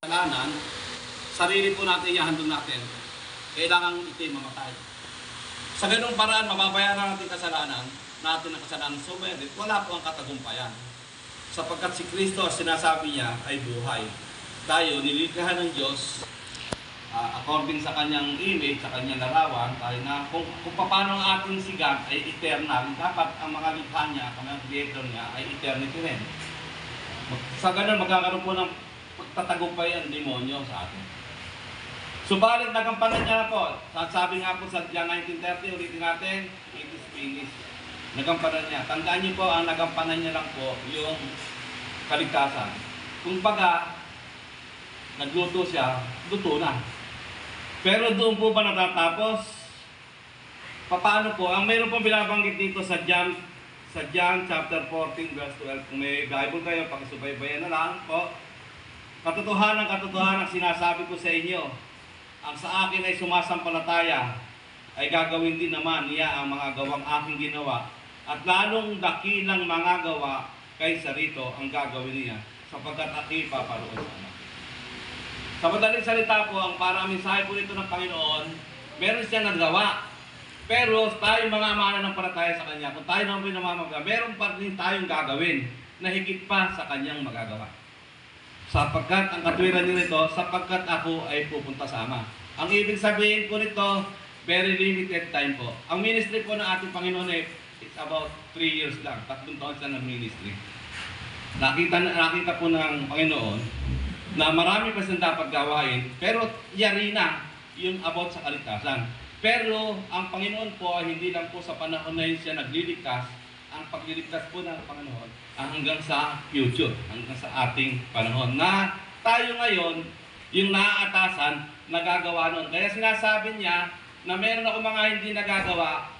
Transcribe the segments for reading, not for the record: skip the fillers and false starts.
kasalanan, sarili po natin ihahandog natin. Kailangan ito'y mamatay. Sa ganung paraan, mababayaran natin kasalanan, natin ang kasalanan subalit, wala po ang katagumpayan. Sapagkat si Kristo, sinasabi niya, ay buhay. Tayo, nilikhahan ng Diyos, according sa kanyang image, sa kanyang larawan, tayo na kung paano ang ating sigat ay eternal, dapat ang mga likha niya, ang creator niya, ay eternity rin. Sa ganun, magkakaroon po ng pagtatagumpay ang demonyo sa atin. Subalit nagampanan niya na po. Sabi nga po sa John 19:30, ulitin natin, it is finished. Nagampanan niya. Tandaan niyo po, ang nagampanan niya lang po, yung kaligtasan. Kung baga, nagluto siya, luto na. Pero doon po ba natatapos? Paano po? Ang mayroon pong binabanggit dito sa John chapter 14, verse 12. Kung may Bible kayo, pakisubaybayan na lang po. Katotohanan sinasabi ko sa inyo, ang sa akin ay sumasampalataya, ay gagawin din naman niya ang mga gawang aking ginawa. At lalong dakilang mga gawa kaysa rito ang gagawin niya, sapagkat ako'y paparoon sa Ama. Sa madaling salita po, ang para mensahe po nito ng Panginoon, meron siyang nagawa. Pero tayo mga mananampalataya sa Kanya, kung tayo naman pinamamaga, meron pa rin tayong gagawin na higit pa sa Kanyang magagawa. Sapagkat ang katwiran nito, sapagkat ako ay pupunta sa Ama. Ang ibig sabihin po nito, very limited time po. Ang ministry po ng ating Panginoon ay it's about 3 years lang. 3 taon siya ng ministry. Nakita po ng Panginoon na marami pa siyang dapat gawain, pero yari na yung about sa kaligtasan. Pero ang Panginoon po, hindi lang po sa panahon na yun siya nagliligtas, ang pagliligtas po ng Panginoon hanggang sa future, hanggang sa ating panahon. Na tayo ngayon, yung naaatasan, nagagawa noon. Kaya sinasabi niya na meron ako mga hindi nagawa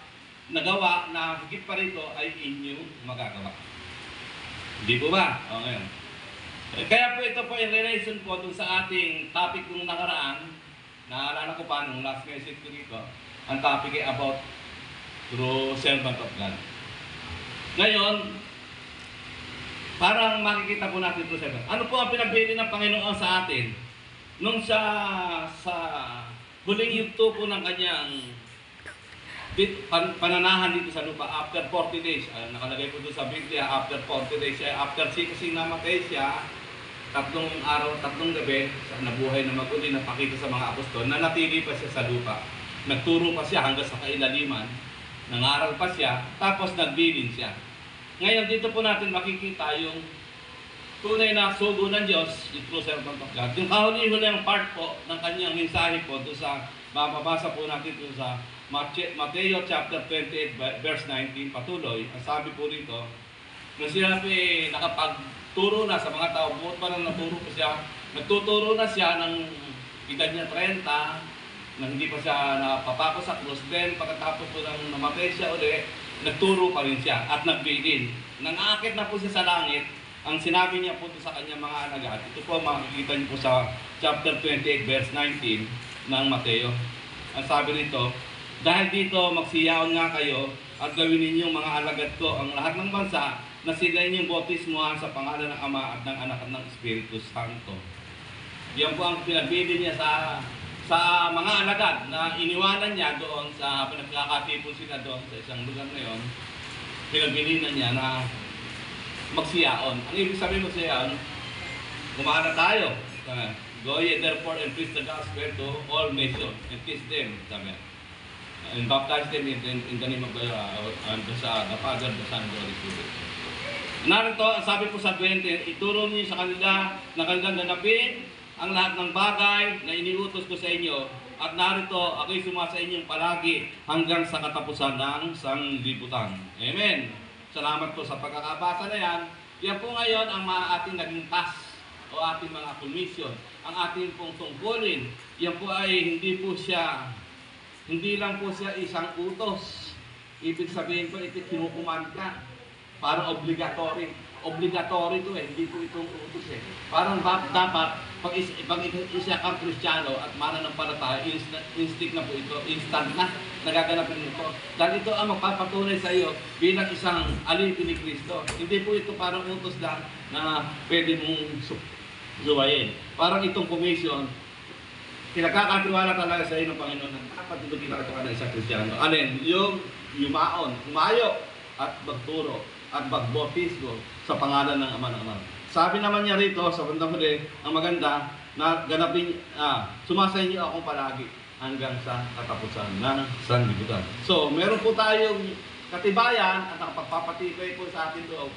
na higit pa rito ay inyong magagawa. Hindi po ba? O ngayon. Kaya po ito po in relation po dun sa ating topic nung nakaraan, naalala ko pa nung last message ko dito, ang topic ay about true servant of God. Ngayon, parang makikita po natin ito sa ano po ang pinagbili ng Panginoon sa atin nung sa huling yugto po ng kanyang pananahan dito sa lupa after 40 days. Nakalagay po doon sa Biblia, after 40 days siya. After kasi namatay siya, 3 araw, 3 gabi, nabuhay na maguli, napakita sa mga apostol, na natili pa siya sa lupa. Nagturo pa siya hanggang sa kailaliman, nangaral pa siya, tapos nagbilin siya. Ngayon, dito po natin makikita yung tunay na sugo ng Diyos, yung true servant of God. Yung kahuli-huling part po ng kanyang mensahe po doon sa, mababasa po natin doon sa Mateo chapter 28 verse 19, patuloy. Ang sabi po rito, nung sinabi nakapagturo na sa mga tao, buot pa nang naturo po siya, nagtuturo na siya ng edad niya 30, na hindi pa siya napapako sa krus. Then pagkatapos po nang namatay siya ulit, nagturo pa rin siya at nagbilin. Nang aakit na po siya sa langit, ang sinabi niya po sa kanyang mga alagad, ito po makikita niyo po sa chapter 28 verse 19 ng Mateo. Ang sabi nito, dahil dito magsiyaon nga kayo at gawin ninyong mga alagad ko ang lahat ng bansa na sila inyong bautismuhan sa pangalan ng Ama at ng Anak at ng Espiritu Santo. Yan po ang pinagbili niya sa mga alagad na iniwanan niya doon sa pinagkakatipon sila doon sa isang lugar na yon. Pinagbili na niya na magsiyaon. Ang ibig sabihin magsiyaon, gumana tayo. Go ye therefore and preach the gospel to all nations and teach them, sabi. And baptize them in the name of the Father, the Son, and the Holy Spirit. Narito, sabi po sa 20, ituro niyo sa kanila na kanilang ganapin ang lahat ng bagay na iniutos ko sa inyo, at narito ako'y sumasa inyong palagi hanggang sa katapusan ng sanglibutan. Amen. Salamat po sa pagkakabasa na yan. Yan po ngayon ang ating naging task o ating mga commission. Ang ating pong tungkulin, yan po ay hindi lang po siya isang utos. Ibig sabihin po, ito kinukuman ka. Parang obligatory. Obligatory ito eh, hindi po itong utos eh. Parang dapat, pag isa kang Kristiyano at mananampalataya, instinct na po ito, instant na, nagaganapin ito. Dahil ito ang magpapatunay sa iyo bilang isang alipin ni Kristo. Hindi po ito parang utos lang na pwede mong suwayin. Parang itong commission, pinagkakatiwala talaga sa iyo ng Panginoon na dapat ito ginagawa ng isang Kristiyano. Alin? Yung yumaon, umayo, at magturo, at magbautismo sa pangalan ng Ama ng Ama. Sabi naman niya rito sa bandang huli, ang maganda, na ganapin, sumasayin niyo akong palagi hanggang sa katapusan ng sanlibutan. So, meron po tayong katibayan at nakapagpapatibay po sa atin doon.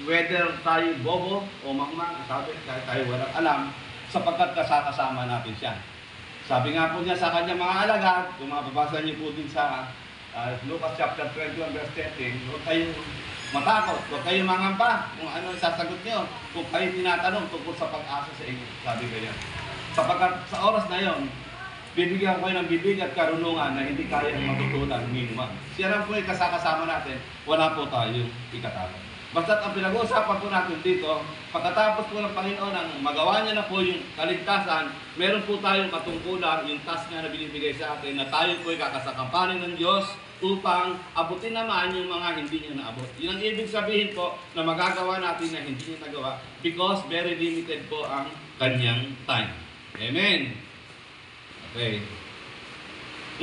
Whether tayo bobo o makmang, sabi, kahit tayo walang alam, sapagkat kasama natin siya. Sabi nga po niya sa kanyang mga alagad, kung mababasa niyo po din sa Lucas chapter 21 verse 13, huwag kayong matakot, huwag kayong mangamba kung ano ang sasagot niyo, kung kayo tinatanong tungkol sa pag-asa sa inyo. Sabi kanya. Sapagkat sa oras na yon, bibigyan ko kayo ng bibig at karunungan na hindi kayang matutunan minuman. Siya lang po ay kasama natin, wala po tayong ikatakot. Basta't ang pinag-uusapan po natin dito, pagkatapos po ng Panginoon ang magawa niya na po yung kaligtasan, meron po tayong katungkulan, yung task na binibigay sa atin, na tayo po ay kakasakampanin ng Diyos upang abutin naman yung mga hindi niya naabot. Yun ang ibig sabihin po na magagawa natin na hindi niya nagawa because very limited po ang kanyang time. Amen. Okay.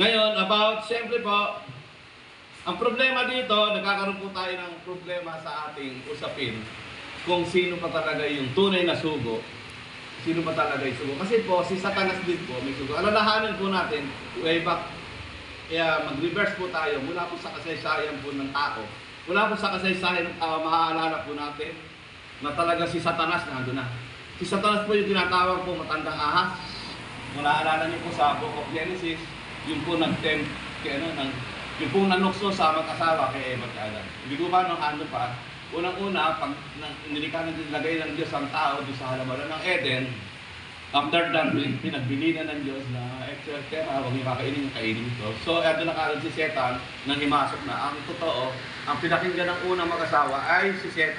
Ngayon, siyempre po, ang problema dito, nagkakaroon po tayo ng problema sa ating usapin kung sino pa talaga yung tunay na sugo, sino pa talaga yung sugo. Kasi po, si Satanas din po may sugo. Alalahanin po natin, way back, kaya mag-reverse po tayo mula po sa kasaysayan po ng tao. Mula po sa kasaysayan ng tao, maaalala po natin na talaga si Satanas na ando na. Si Satanas po yung tinatawag po matandang ahas. Kung naaalala niyo po sa Book of Genesis, yung po nag-tempt, yung pong nanukso sa mag-asawa kay Eva at Adam. Hindi ko ba nung ano pa, unang-una, pag nilagay ng Diyos ang tao doon sa halamanan ng Eden, after that, pinagbili na ng Diyos na huwag niyo kakainin yung kainin ito. So, eto nakaroon si Satan nang himasok na. Ang totoo, ang pinakinggan ng unang mag-asawa ay si Satan.